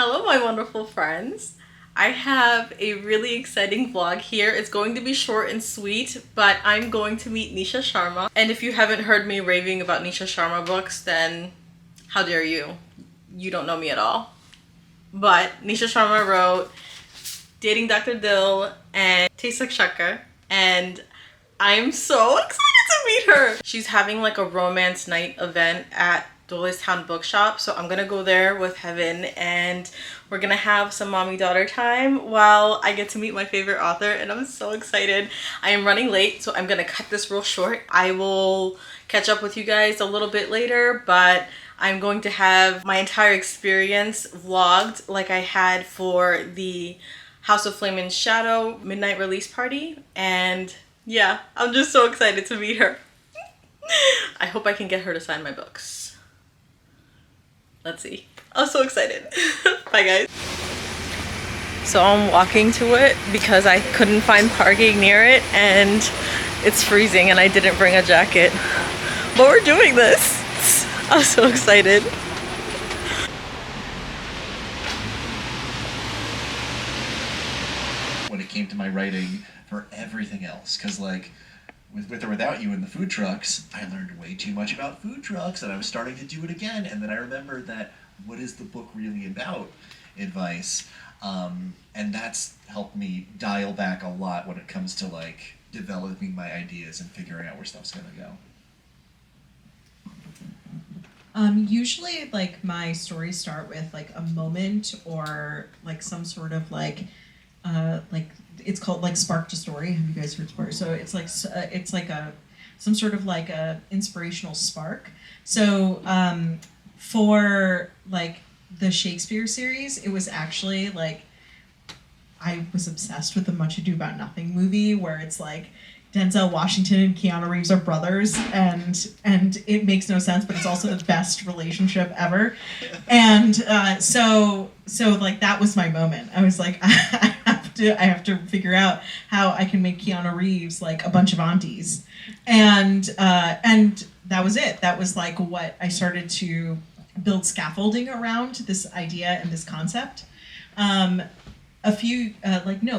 Hello, my wonderful friends. I have a really exciting vlog here. It's going to be short and sweet, but I'm going to meet Nisha Sharma. And if you haven't heard me raving about Nisha Sharma books, then how dare you? You don't know me at all. But Nisha Sharma wrote Dating Dr. Dill and Tastes Like Shakka, and I'm so excited to meet her. She's having like a romance night event at Doylestown Bookshop, so I'm gonna go there with Heaven and we're gonna have some mommy-daughter time while I get to meet my favorite author, and I'm so excited. I am running late, so I'm gonna cut this real short. I will catch up with you guys a little bit later, but I'm going to have my entire experience vlogged like I had for the House of Flame and Shadow midnight release party, and yeah, I'm just so excited to meet her. I hope I can get her to sign my books. Let's see. I'm so excited. Bye guys. So I'm walking to it because I couldn't find parking near it and it's freezing and I didn't bring a jacket. But we're doing this. I'm so excited. When it came to my writing for everything else, because like with or without you in the food trucks, I learned way too much about food trucks and I was starting to do it again, and then I remembered that what is the book really about advice, and that's helped me dial back a lot when it comes to like developing my ideas and figuring out where stuff's gonna go. Usually like my stories start with like a moment or like some sort of like it's called like spark to story. Have you guys heard spark? So it's like some sort of like a inspirational spark. So for like the Shakespeare series, it was actually like I was obsessed with the Much Ado About Nothing movie, where it's like Denzel Washington and Keanu Reeves are brothers, and it makes no sense, but it's also the best relationship ever. And so like that was my moment. I was like, I have to figure out how I can make Keanu Reeves like a bunch of aunties, and that was it. That was like what I started to build scaffolding around this idea and this concept.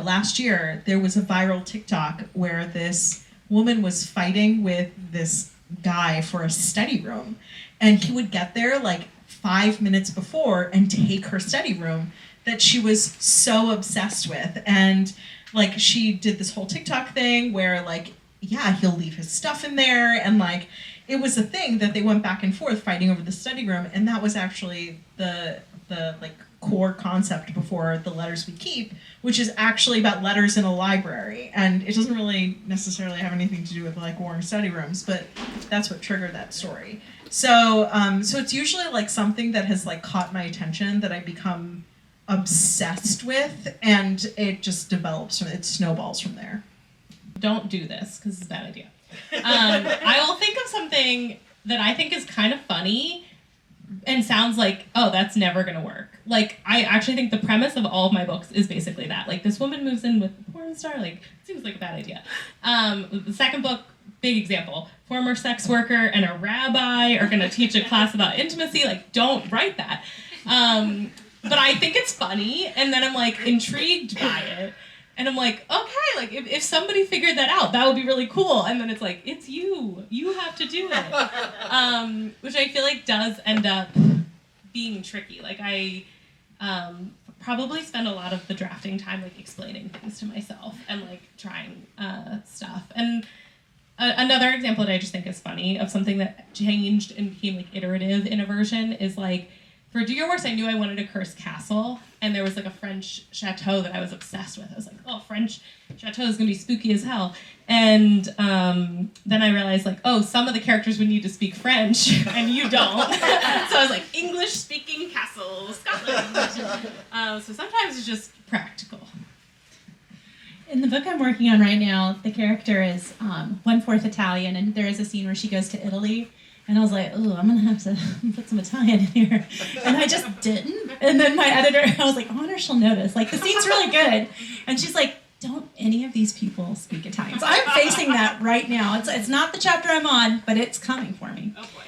Last year there was a viral TikTok where this woman was fighting with this guy for a study room, and he would get there like 5 minutes before and take her study room that she was so obsessed with. And like she did this whole TikTok thing where like, yeah, he'll leave his stuff in there, and like it was a thing that they went back and forth fighting over the study room, and that was actually the like core concept before The Letters We Keep, which is actually about letters in a library, and it doesn't really necessarily have anything to do with like warring study rooms, but that's what triggered that story. So it's usually like something that has like caught my attention that I become obsessed with, and it just develops, it snowballs from there. Don't do this because it's a bad idea. I will think of something that I think is kind of funny and sounds like, oh, that's never gonna work. Like, I actually think the premise of all of my books is basically that. Like, this woman moves in with a porn star, like, seems like a bad idea. The second book, big example, former sex worker and a rabbi are gonna teach a class about intimacy. Like, don't write that. But I think it's funny, and then I'm like intrigued by it. And I'm like, okay, like if somebody figured that out, that would be really cool. And then it's like, it's you. You have to do it. Which I feel like does end up being tricky. Like I probably spend a lot of the drafting time like explaining things to myself and like trying stuff. And another example that I just think is funny of something that changed and became like iterative in a version is like, for Do Your Worst, I knew I wanted a cursed castle, and there was like a French chateau that I was obsessed with. I was like, oh, French chateau is gonna be spooky as hell. And then I realized like, oh, some of the characters would need to speak French, and you don't. So I was like, English-speaking castle, Scotland. So sometimes it's just practical. In the book I'm working on right now, the character is 1/4 Italian, and there is a scene where she goes to Italy. And I was like, oh, I'm going to have to put some Italian in here. And I just didn't. And then my editor, I was like, I wonder if she'll notice. Like, the scene's really good. And she's like, don't any of these people speak Italian? So I'm facing that right now. It's not the chapter I'm on, but it's coming for me. Oh boy.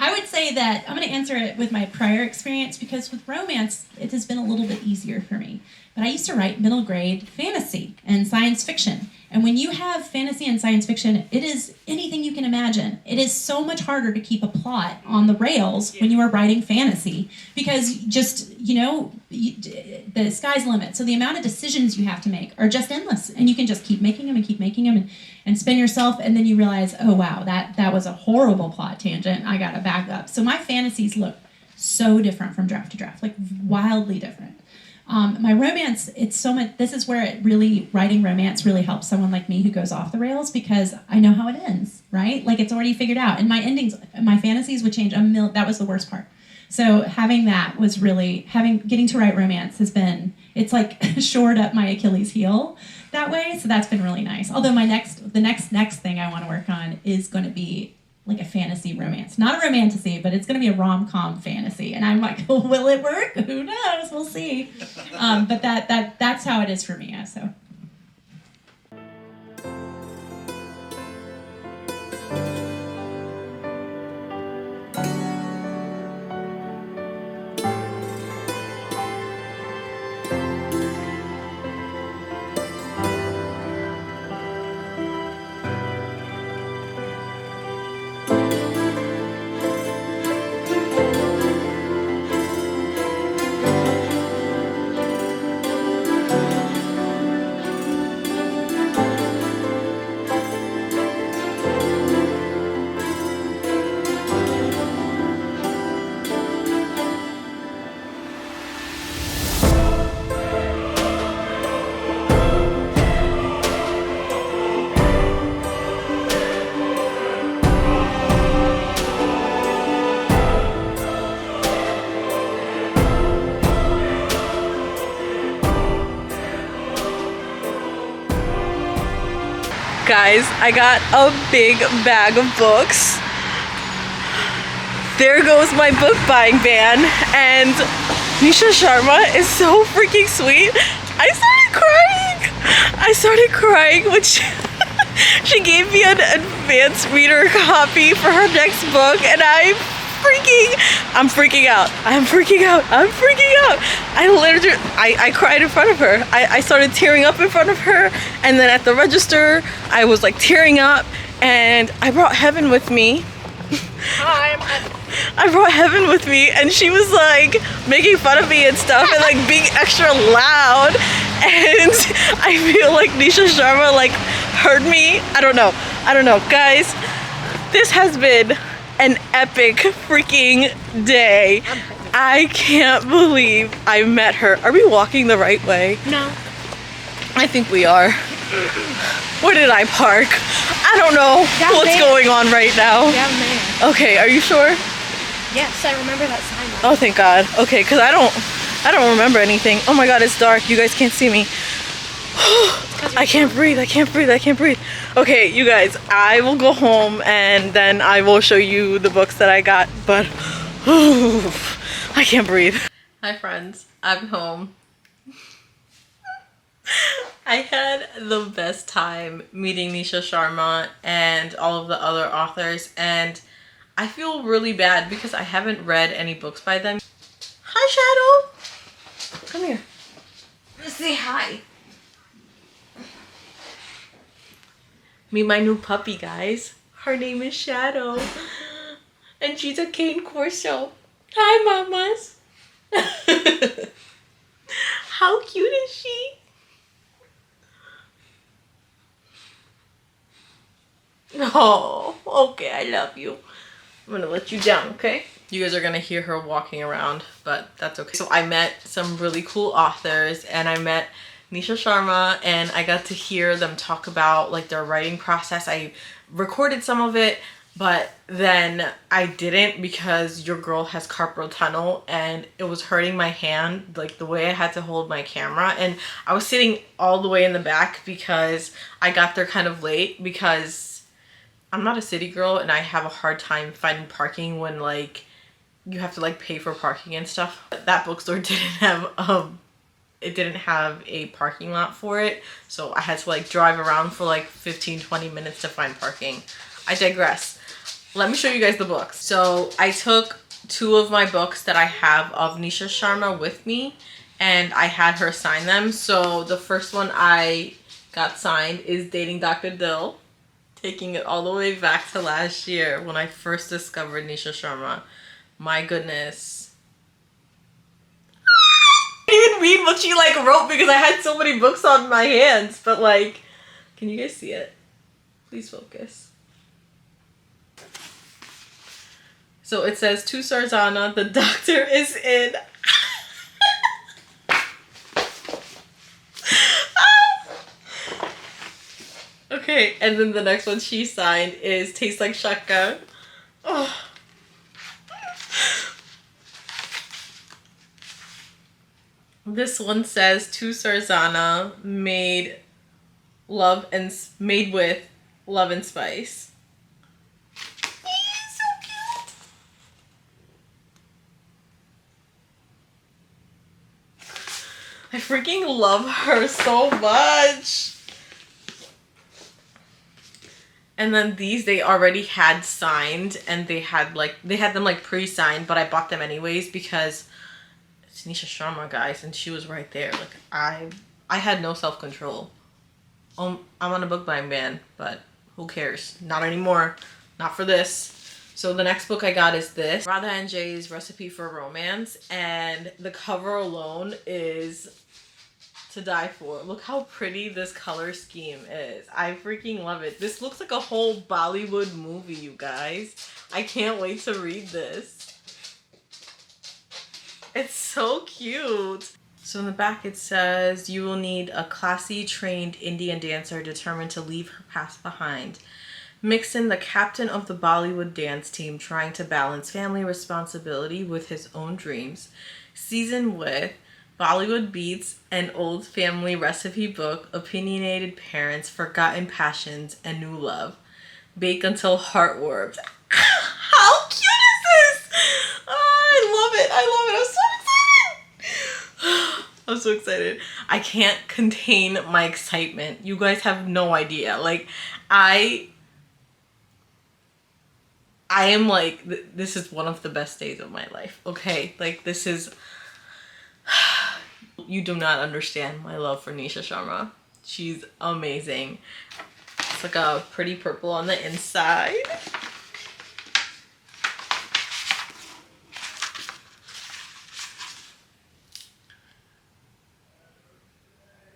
I would say that I'm going to answer it with my prior experience because with romance, it has been a little bit easier for me. But I used to write middle grade fantasy and science fiction. And when you have fantasy and science fiction, it is anything you can imagine. It is so much harder to keep a plot on the rails when you are writing fantasy because just, the sky's the limit. So the amount of decisions you have to make are just endless. And you can just keep making them and keep making them and spin yourself. And then you realize, oh, wow, that was a horrible plot tangent. I got to back up. So my fantasies look so different from draft to draft, like wildly different. My romance, it's so much, this is where writing romance really helps someone like me who goes off the rails because I know how it ends, right? Like it's already figured out. And my fantasies would change that was the worst part. So having that was really, getting to write romance it's like shored up my Achilles heel that way. So that's been really nice. Although the next thing I want to work on is going to be like a fantasy romance. Not a romantasy, but it's going to be a rom-com fantasy. And I'm like, well, will it work? Who knows? We'll see. But that's how it is for me. So. Guys, I got a big bag of books. There goes my book buying ban, and Nisha Sharma is so freaking sweet. I started crying when she gave me an advanced reader copy for her next book, and I'm freaking out. I cried in front of her. I started tearing up in front of her, and then at the register, I was like tearing up, and I brought Heaven with me. I brought Heaven with me, and she was like making fun of me and stuff and like being extra loud, and I feel like Nisha Sharma like heard me. I don't know. Guys, this has been an epic freaking day. I can't believe I met her. Are we walking the right way? No. I think we are. Where did I park? I don't know what's going on right now. Down there. Okay, are you sure? Yes, I remember that sign. Oh, thank God. Okay, because I don't remember anything. Oh my God, it's dark. You guys can't see me. I can't breathe. Okay, you guys, I will go home and then I will show you the books that I got, but I can't breathe. Hi friends, I'm home. I had the best time meeting Nisha Sharma and all of the other authors, and I feel really bad because I haven't read any books by them. Hi Shadow! Come here. Let's say hi. Meet my new puppy, guys. Her name is Shadow. And she's a cane corso. Hi, mamas. How cute is she? Oh, okay, I love you. I'm gonna let you down, okay? You guys are gonna hear her walking around, but that's okay. So I met some really cool authors, and I met Nisha Sharma, and I got to hear them talk about like their writing process. I recorded some of it, but then I didn't because your girl has carpal tunnel and it was hurting my hand, like the way I had to hold my camera. And I was sitting all the way in the back because I got there kind of late because I'm not a city girl and I have a hard time finding parking when like you have to like pay for parking and stuff. That bookstore didn't have a parking lot for it, so I had to like drive around for like 15-20 minutes to find parking. I digress. let me show you guys the books. So I took 2 of my books that I have of Nisha Sharma with me, and I had her sign them. So the first one I got signed is Dating Dr. Dill, taking it all the way back to last year when I first discovered Nisha Sharma. My goodness. I didn't even read what she like wrote because I had so many books on my hands, but like, can you guys see it? Please focus. So it says, to Sarzana, the doctor is in. Okay, and then the next one she signed is Tastes Like Shotgun. Oh. This one says, to Sarzana, made with love and spice. I freaking love her so much. And then these they already had signed, and they had them like pre-signed, but I bought them anyways because it's Nisha Sharma, guys, and she was right there. Like I had no self-control. I'm on a book buying ban, but who cares? Not anymore. Not for this. So the next book I got is this, Radha and Jay's Recipe for Romance, and the cover alone is to die for. Look how pretty this color scheme is. I freaking love it. This looks like a whole Bollywood movie, you guys. I can't wait to read this. It's so cute. So in the back it says, you will need a classy, trained Indian dancer determined to leave her past behind. Mix in the captain of the Bollywood dance team trying to balance family responsibility with his own dreams. Season with Bollywood beats, an old family recipe book, opinionated parents, forgotten passions, and new love. Bake until heart warms. How cute is this? Oh, I love it. I'm so excited. I can't contain my excitement. You guys have no idea. Like, I am like, this is one of the best days of my life. Okay? Like, this is... You do not understand my love for Nisha Sharma. She's amazing. It's like a pretty purple on the inside.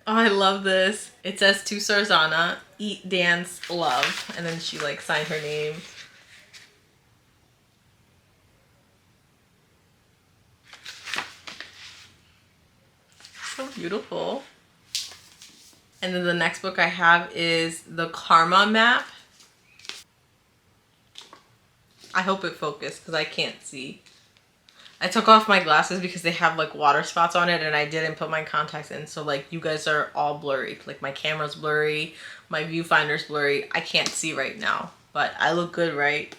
Oh, I love this. It says, to Sarzana, eat, dance, love. And then she like signed her name. So beautiful. And then the next book I have is the Karma Map. I hope it focused because I can't see. I took off my glasses because they have like water spots on it, and I didn't put my contacts in, so like you guys are all blurry. Like my camera's blurry, my viewfinder's blurry. I can't see right now, but I look good, right?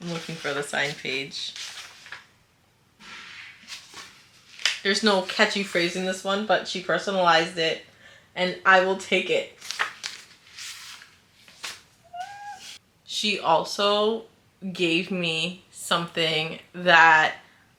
I'm looking for the sign page. There's no catchy phrase in this one, but she personalized it, and I will take it. She also gave me something that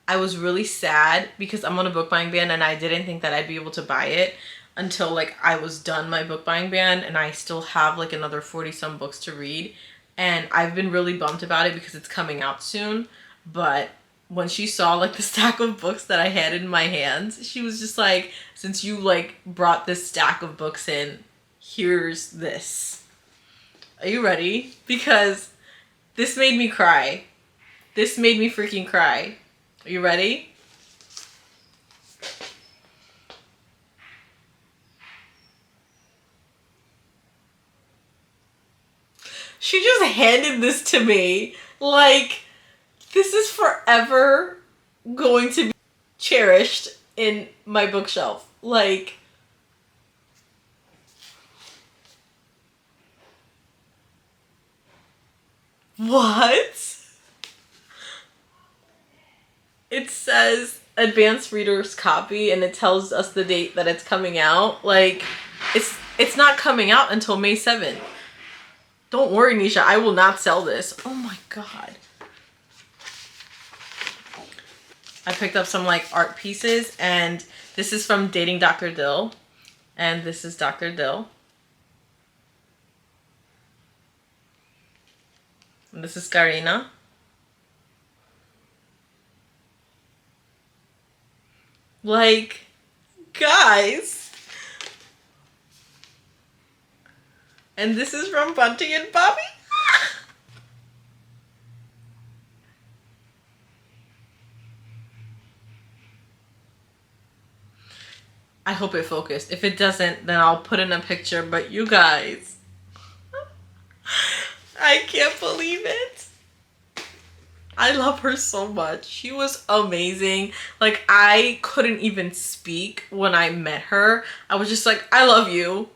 I was really sad because I'm on a book buying ban, and I didn't think that I'd be able to buy it until like I was done my book buying ban, and I still have like another 40 some books to read. And I've been really bummed about it because it's coming out soon. But when she saw like the stack of books that I had in my hands, she was just like, since you like brought this stack of books in, here's this. Are you ready? Because this made me cry. This made me freaking cry. Are you ready? She just handed this to me. Like, this is forever going to be cherished in my bookshelf. Like, what? It says advanced reader's copy, and it tells us the date that it's coming out. Like, it's It's not coming out until May 7th. Don't worry, Nisha. I will not sell this. Oh my god. I picked up some like art pieces, and this is from Dating Dr. Dill. And this is Dr. Dill. And this is Karina. Like, guys. And this is from Bunty and Bobby. I hope it focused. If it doesn't, then I'll put in a picture. But you guys, I can't believe it. I love her so much. She was amazing. Like, I couldn't even speak when I met her. I was just like, I love you.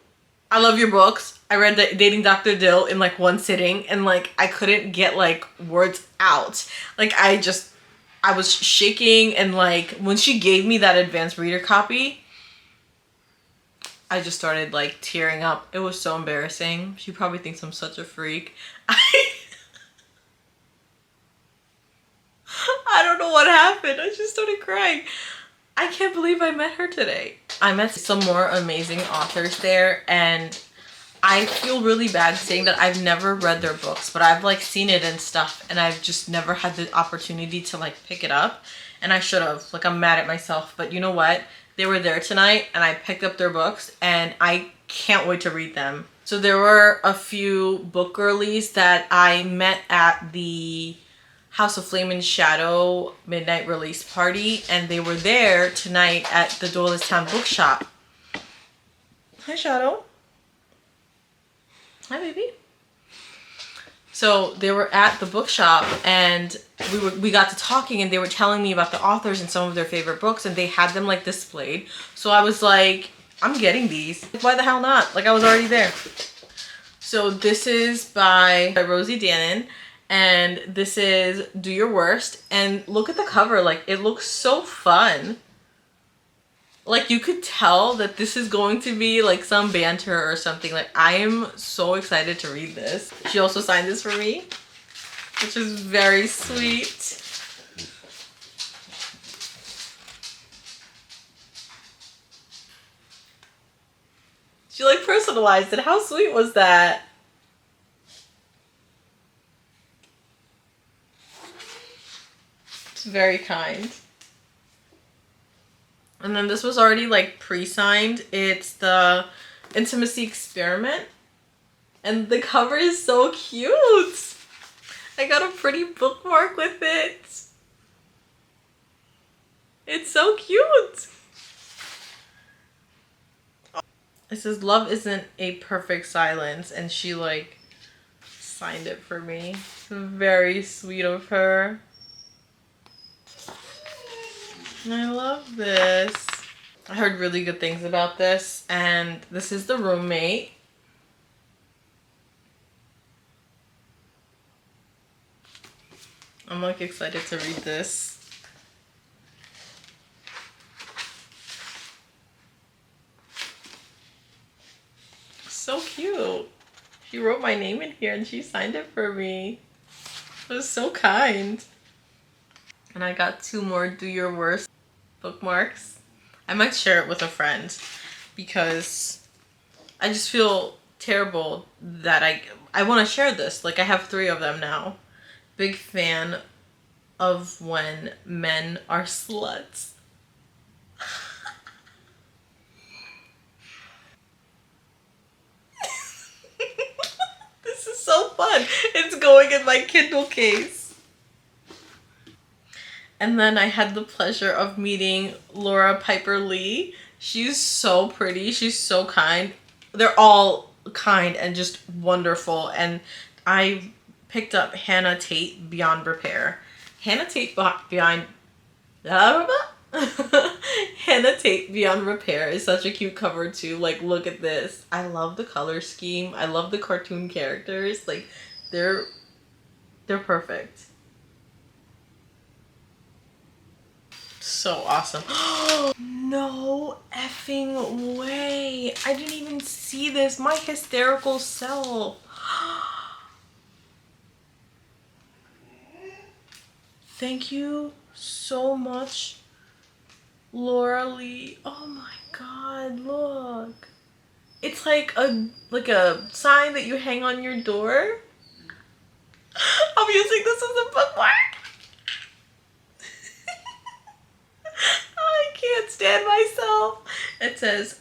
I love your books. I read Dating Dr. Dill in like one sitting, and like I couldn't get like words out. Like I was shaking, and like when she gave me that advanced reader copy, I just started like tearing up. It was so embarrassing. She probably thinks I'm such a freak. I don't know what happened. I just started crying. I can't believe I met her today. I met some more amazing authors there, and I feel really bad saying that I've never read their books, but I've like seen it and stuff, and I've just never had the opportunity to like pick it up, and I should have. Like, I'm mad at myself, but you know what? They were there tonight, and I picked up their books, and I can't wait to read them. So there were a few book girlies that I met at the House of Flame and Shadow midnight release party, and they were there tonight at the Doylestown Bookshop. Hi, Shadow. Hi, baby. So they were at the bookshop, and we got to talking, and they were telling me about the authors and some of their favorite books, and they had them like displayed. So I was like, I'm getting these. Why the hell not? Like, I was already there. So this is by Rosie Dannon. And this is Do Your Worst. And look at the cover. Like, it looks so fun. Like, you could tell that this is going to be like some banter or something. Like, I am so excited to read this. She also signed this for me, which is very sweet. She like personalized it. How sweet was that? Very kind. And then this was already like pre-signed. It's the Intimacy Experiment, and the cover is so cute. I got a pretty bookmark with it. It's so cute. It says love isn't a perfect silence, and she like signed it for me. Very sweet of her. I love this. I heard really good things about this, and this is The Roommate. I'm like excited to read this. So cute. She wrote my name in here and she signed it for me. It was so kind. And I got 2 more Do Your Worst bookmarks. I might share it with a friend because I just feel terrible that I want to share this. Like, I have 3 of them now. Big fan of When Men Are Sluts. This is so fun. It's going in my Kindle case. And then I had the pleasure of meeting Laura Piper Lee. She's so pretty. She's so kind. They're all kind and just wonderful. And I picked up Hannah Tate Beyond Repair. Hannah Tate Beyond Repair is such a cute cover too. Like, look at this. I love the color scheme. I love the cartoon characters. Like, they're perfect. so awesome. No effing way. I didn't even see this. My hysterical self. Thank you so much, Laura Lee. Oh my god, look. It's like a sign that you hang on your door. I'm using this as a bookmark. I can't stand myself. It says,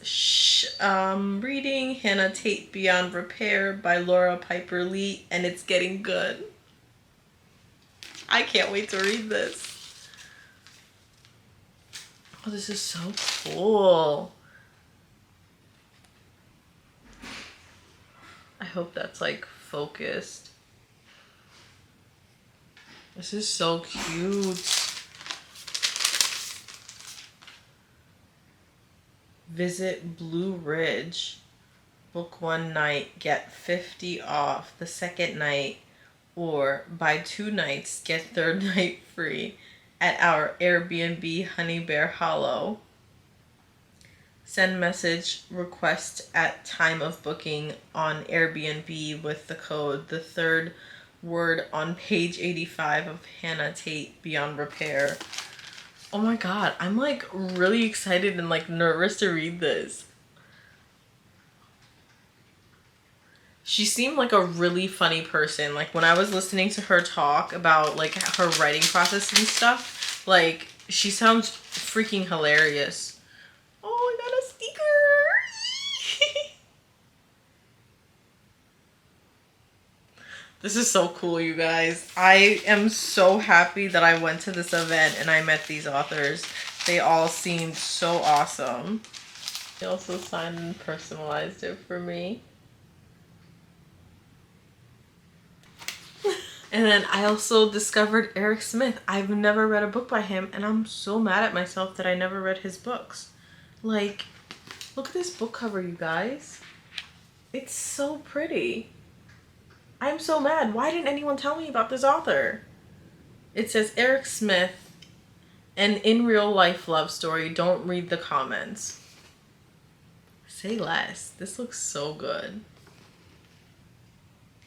reading Hannah Tate Beyond Repair by Laura Piper Lee, and it's getting good. I can't wait to read this. Oh, this is so cool. I hope that's like focused. This is so cute. Visit Blue Ridge. Book one night, get 50 off the second night, or buy 2 nights, get third night free at our Airbnb Honey Bear Hollow. Send message request at time of booking on Airbnb with the code, the third word on page 85 of Hannah Tate Beyond Repair. Oh my god, I'm like really excited and like nervous to read this. She seemed like a really funny person. Like when I was listening to her talk about like her writing process and stuff, like she sounds freaking hilarious. Oh, I got a sticker. This is so cool, you guys. I am so happy that I went to this event and I met these authors. They all seemed so awesome. They also signed and personalized it for me. And then I also discovered Eric Smith. I've never read a book by him, and I'm so mad at myself that I never read his books. Like, look at this book cover, you guys. It's so pretty. I'm so mad. Why didn't anyone tell me about this author? It says Eric Smith, an in real life love story. Don't read the comments. Say less. This looks so good.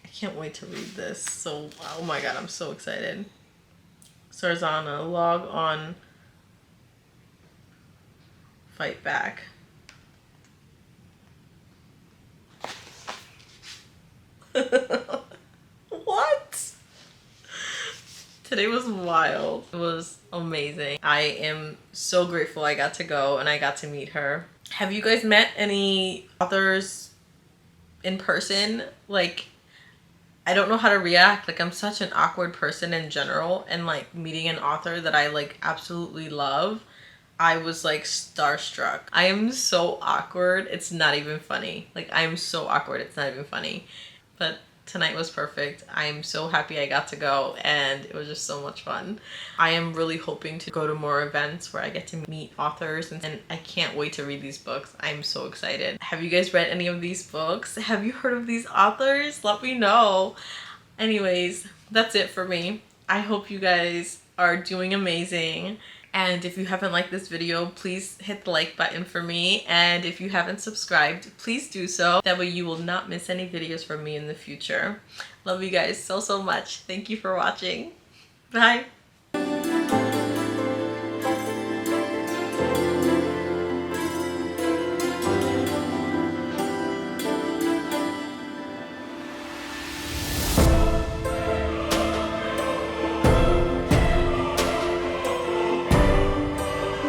I can't wait to read this. So, oh my god, I'm so excited. Sarzana, log on, fight back. What? Today was wild. It was amazing. I am so grateful I got to go and I got to meet her. Have you guys met any authors in person? Like, I don't know how to react. Like, I'm such an awkward person in general, and like meeting an author that I like absolutely love, I was like starstruck. I am so awkward. It's not even funny. Like, I am so awkward. It's not even funny. But tonight was perfect. I'm so happy I got to go, and it was just so much fun. I am really hoping to go to more events where I get to meet authors, and I can't wait to read these books. I'm so excited. Have you guys read any of these books? Have you heard of these authors? Let me know. Anyways, that's it for me. I hope you guys are doing amazing. And if you haven't liked this video, please hit the like button for me. And if you haven't subscribed, please do so. That way you will not miss any videos from me in the future. Love you guys so, so much. Thank you for watching. Bye.